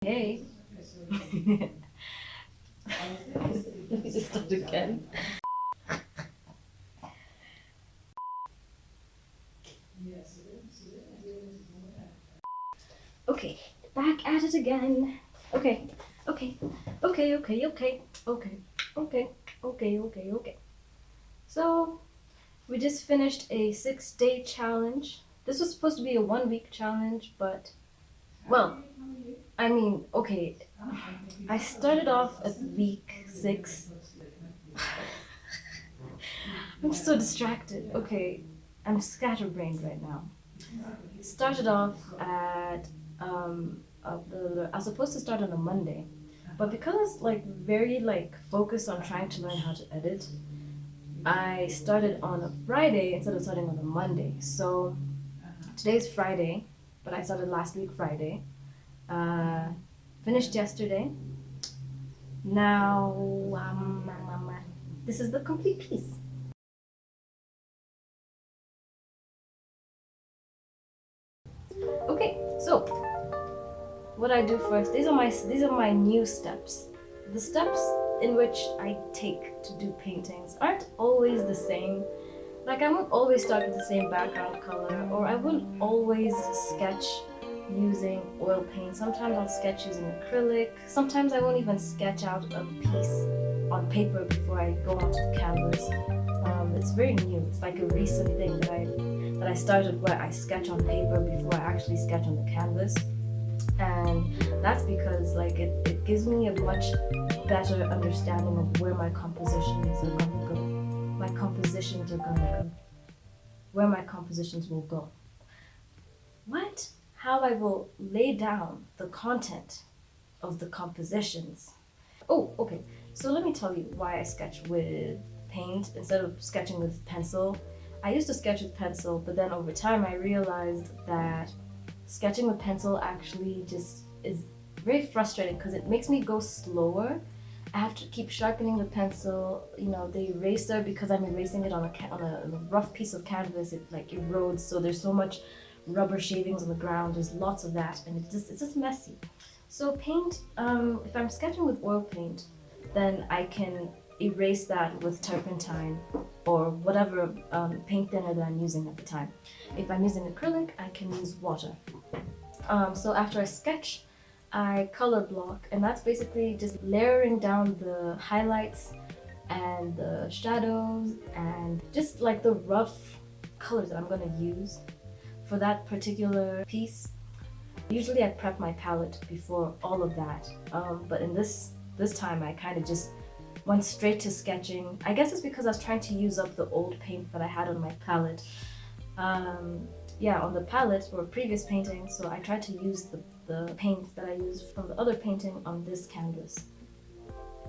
Hey. Let me just start again. Okay, back at it again. Okay, okay, okay, okay, okay, okay, okay, okay. So, we just finished a 6-day challenge. This was supposed to be a 1-week challenge, but, well, okay, I started off at week 6. I'm so distracted. Okay, I'm scatterbrained right now. Started off at I was supposed to start on a Monday, but because I was very focused on trying to learn how to edit, I started on a Friday instead of starting on a Monday. So today's Friday, but I started last week Friday. Finished yesterday. Now this is the complete piece. Okay, so what I do first, these are my new steps. The steps in which I take to do paintings aren't always the same. Like, I won't always start with the same background color, or I wouldn't always sketch using oil paint. Sometimes I'll sketch using acrylic. Sometimes I won't even sketch out a piece on paper before I go onto the canvas. It's very new. It's like a recent thing that I started, where I sketch on paper before I actually sketch on the canvas. And that's because it gives me a much better understanding of where my compositions are gonna go. Where my compositions will go. How I will lay down the content of the compositions. Oh, okay. So let me tell you why I sketch with paint instead of sketching with pencil. I used to sketch with pencil, but then over time I realized that sketching with pencil actually just is very frustrating because it makes me go slower. I have to keep sharpening the pencil, the eraser, because I'm erasing it on a rough piece of canvas. It erodes, so there's so much rubber shavings on the ground. There's lots of that, and it's just messy. So paint, if I'm sketching with oil paint, then I can erase that with turpentine or whatever paint thinner that I'm using at the time. If I'm using acrylic, I can use water. So after I sketch, I color block, and that's basically just layering down the highlights and the shadows and just like the rough colors that I'm going to use for that particular piece. Usually I prep my palette before all of that, but in this time I kind of just went straight to sketching. I guess it's because I was trying to use up the old paint that I had on my palette. On the palette for previous painting, so I tried to use the paints that I used from the other painting on this canvas.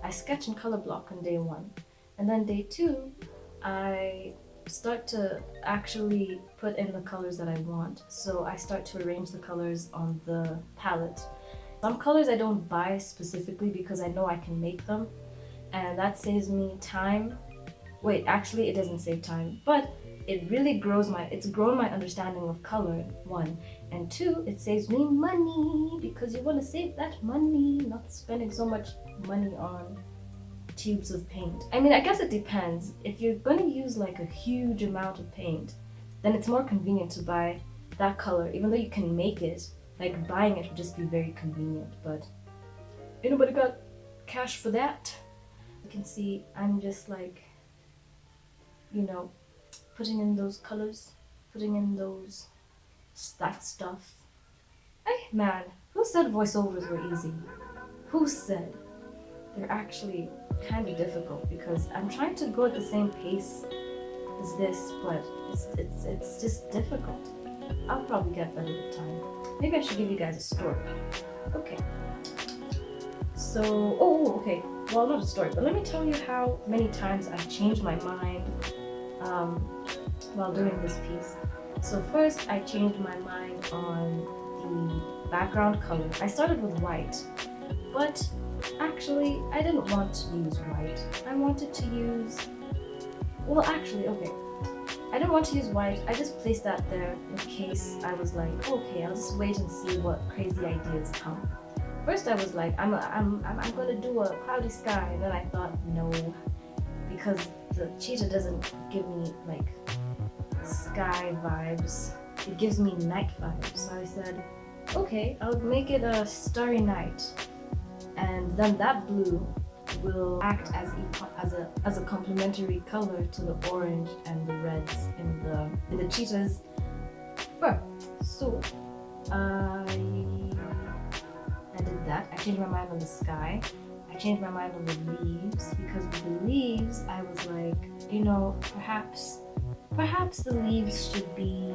I sketch and color block on day 1, and then day 2 I start to actually put in the colors that I want. So I start to arrange the colors on the palette. Some colors I don't buy specifically because I know I can make them, and that saves me time. Wait, actually it doesn't save time, but it really it's grown my understanding of color, 1, and 2, it saves me money, because you want to save that money, not spending so much money on tubes of paint. I guess it depends. If you're going to use a huge amount of paint, then it's more convenient to buy that color, even though you can make it. Buying it would just be very convenient, but ain't nobody got cash for that. You can see I'm just putting in those colors, putting in that stuff. Hey man, who said voiceovers were easy? Who said? They're actually kind of difficult, because I'm trying to go at the same pace as this, but it's just difficult. I'll probably get better with time. Maybe I should give you guys a story. Okay. So, okay. Well, not a story, but let me tell you how many times I've changed my mind while doing this piece. So first, I changed my mind on the background color. I started with white, but actually I didn't want to use white. I wanted to use, I didn't want to use white. I just placed that there in case I was like, okay, I'll just wait and see what crazy ideas come. First I was like, I'm gonna do a cloudy sky, and then I thought no, because the cheetah doesn't give me like sky vibes. It gives me night vibes. So I said, okay, I'll make it a starry night, and then that blue will act as a complementary color to the orange and the reds in the cheetah's fur. So I did that. I changed my mind on the sky. I changed my mind on the leaves, because with the leaves I was like, you know, perhaps the leaves should be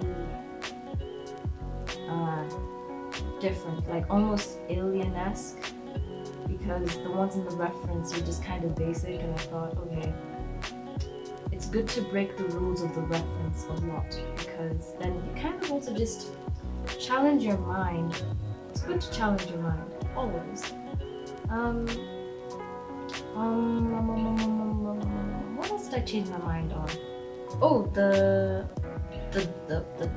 different, like almost alien-esque, because the ones in the reference are just kind of basic, and I thought, okay, it's good to break the rules of the reference a lot, because then you kind of also just challenge your mind. It's good to challenge your mind, always. What else did I change my mind on? Oh, the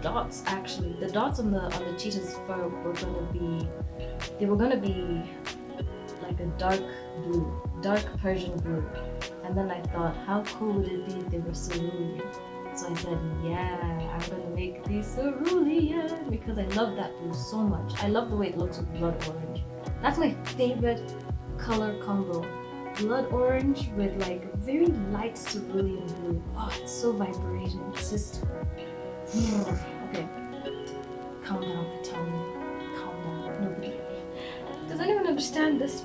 dots, actually. The dots on the cheetah's fur were gonna be like a dark blue, dark Persian blue. And then I thought, how cool would it be if they were cerulean? So I said, yeah, I'm gonna make these cerulean, because I love that blue so much. I love the way it looks with blood orange. That's my favorite color combo. Blood orange with like very light cerulean blue. Oh, it's so vibrating. It's just okay. Calm down, Katana. Calm down. Nobody. Does anyone understand this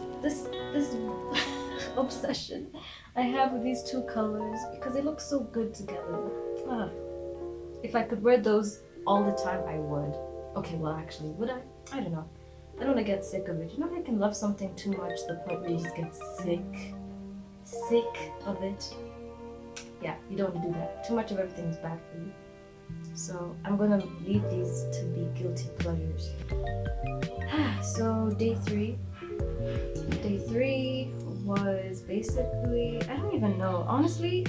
obsession I have with these two colors? Because they look so good together. If I could wear those all the time, I would. Okay, well, actually, would I? I don't know. I don't want to get sick of it. You know, I can love something too much to the point where you just get sick of it. Yeah, you don't want to do that. Too much of everything is bad for you. So I'm gonna leave these to be guilty pleasures. So day three was basically, I don't even know. Honestly,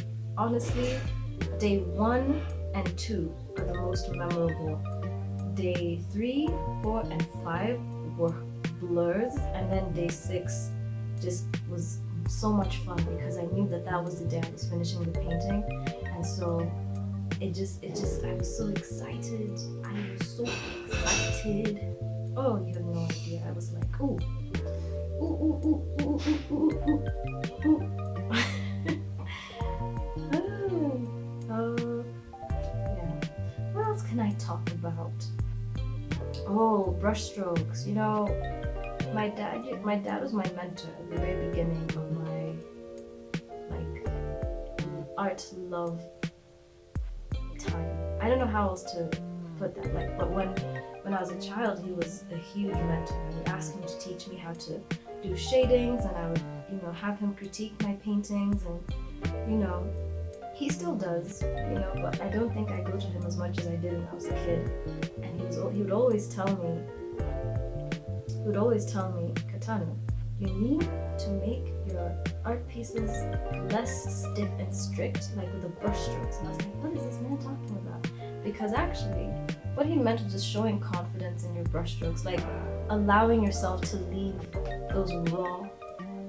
day 1 and 2 are the most memorable. Day 3, 4, and 5 were blurs, and then day 6 just was so much fun, because I knew that was the day I was finishing the painting, and so it just I was so excited. Oh, you have no idea. I was like, ooh. Yeah. What else can I talk about? Oh, brush strokes. You know, my dad was my mentor at the very beginning of my like art love time. I don't know how else to put that. Like, but when I was a child, he was a huge mentor. I would ask him to teach me how to do shadings, and I would, you know, have him critique my paintings, and you know, he still does, you know, but I don't think I go to him as much as I did when I was a kid. And he would always tell me, Katana, you need to make your art pieces less stiff and strict, like with the brush strokes. And I was like, what is this man talking about? Because actually, what he meant was just showing confidence in your brush strokes, like allowing yourself to leave those raw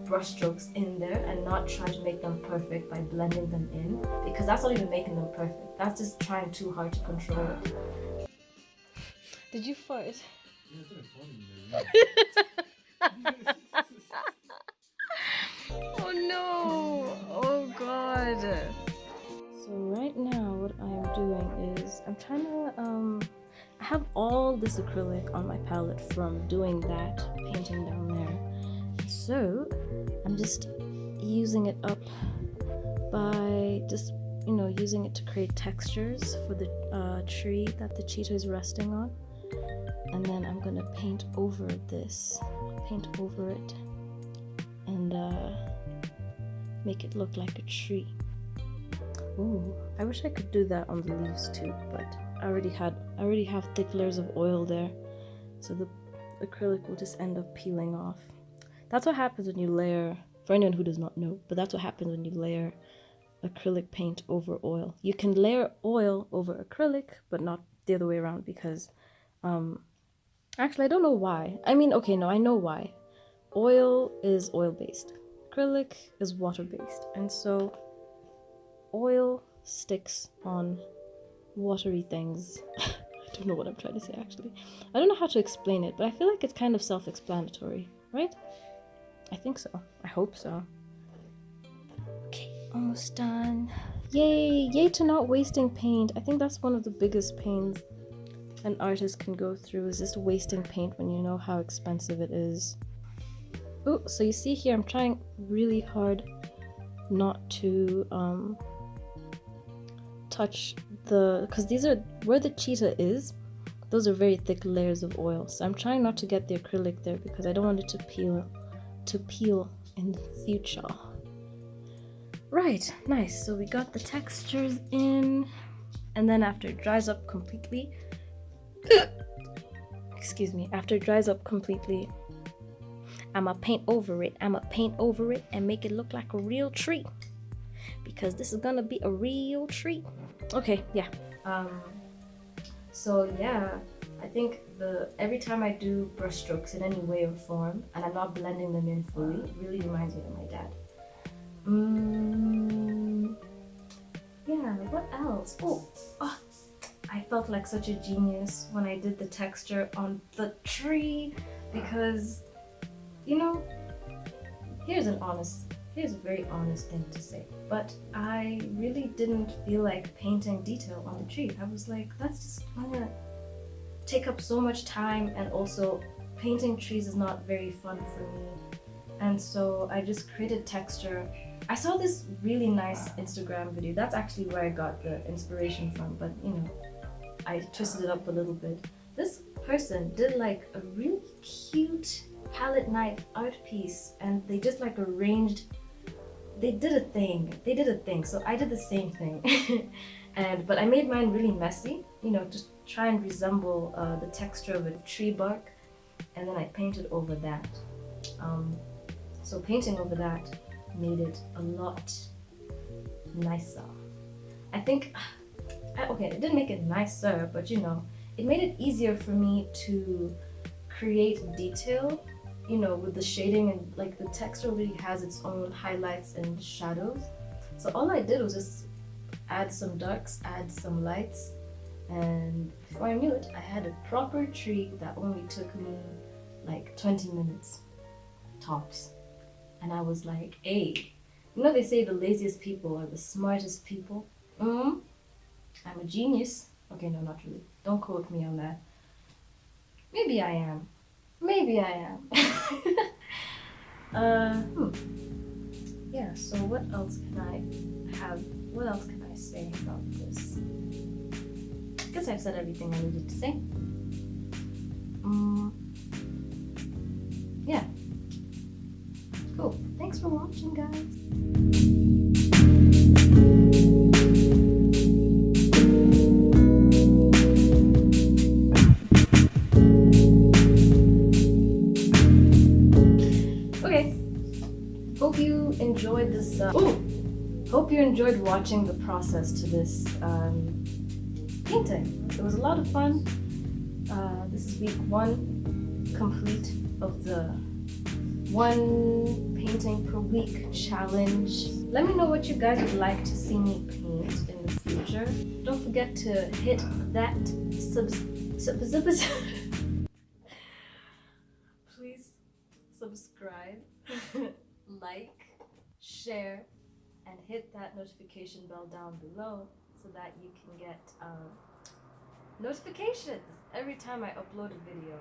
brush strokes in there and not try to make them perfect by blending them in, because that's not even making them perfect. That's just trying too hard to control it. Did you fart? Oh no! Oh god! So right now what I'm doing is I'm trying to I have all this acrylic on my palette from doing that painting down there. So I'm just using it up by just, you know, using it to create textures for the tree that the cheetah is resting on. And then I'm gonna paint over this, paint over it, and make it look like a tree. Ooh, I wish I could do that on the leaves too, but I already have thick layers of oil there, so the acrylic will just end up peeling off. That's what happens when you layer, for anyone who does not know, but that's what happens when you layer acrylic paint over oil. You can layer oil over acrylic, but not the other way around, because actually I don't know why. I mean, okay, no, I know why. oil is oil-based, acrylic is water-based, and so oil sticks on watery things. I don't know what I'm trying to say actually. I don't know how to explain it, but I feel like it's kind of self-explanatory, right? I think so. I hope so. Okay, almost done. Yay! Yay to not wasting paint. I think that's one of the biggest pains an artist can go through, is just wasting paint when you know how expensive it is. Oh, so you see here I'm trying really hard not to touch the, because these are where the cheetah is, those are very thick layers of oil, so I'm trying not to get the acrylic there because I don't want it to peel in the future. Right, nice. So we got the textures in, and then after it dries up completely excuse me, after it dries up completely, I'ma paint over it and make it look like a real tree, because this is gonna be a real tree. Okay, yeah. So yeah, I think every time I do brush strokes in any way or form and I'm not blending them in fully, it really reminds me of my dad. Yeah, what else? Oh, I felt like such a genius when I did the texture on the tree, because, you know, here's a very honest thing to say, but I really didn't feel like painting detail on the tree. I was like, that's just gonna take up so much time, and also painting trees is not very fun for me. And so I just created texture. I saw this really nice Instagram video. That's actually where I got the inspiration from, but you know, I twisted it up a little bit. This person did like a really cute palette knife art piece, and they just like arranged, they did a thing, so I did the same thing. But I made mine really messy, you know, to try and resemble the texture of a tree bark, and then I painted over that. So painting over that made it a lot nicer. I think, okay, it didn't make it nicer, but you know, it made it easier for me to create detail, you know, with the shading, and like the texture already has its own highlights and shadows. So all I did was just add some darks, add some lights, and before I knew it, I had a proper tree that only took me like 20 minutes tops. And I was like, hey, you know, they say the laziest people are the smartest people. I'm a genius. Okay, no, not really. Don't quote me on that. Maybe I am. Yeah, so what else can I say about this? I guess I've said everything I needed to say. Yeah. Cool. Thanks for watching, guys. Hope you enjoyed this. Hope you enjoyed watching the process to this painting. It was a lot of fun. This is week 1 complete of the 1 painting per week challenge. Let me know what you guys would like to see me paint in the future. Don't forget to hit that please subscribe. Like, share, and hit that notification bell down below so that you can get notifications every time I upload a video.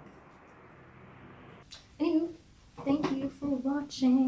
Anywho, thank you for watching.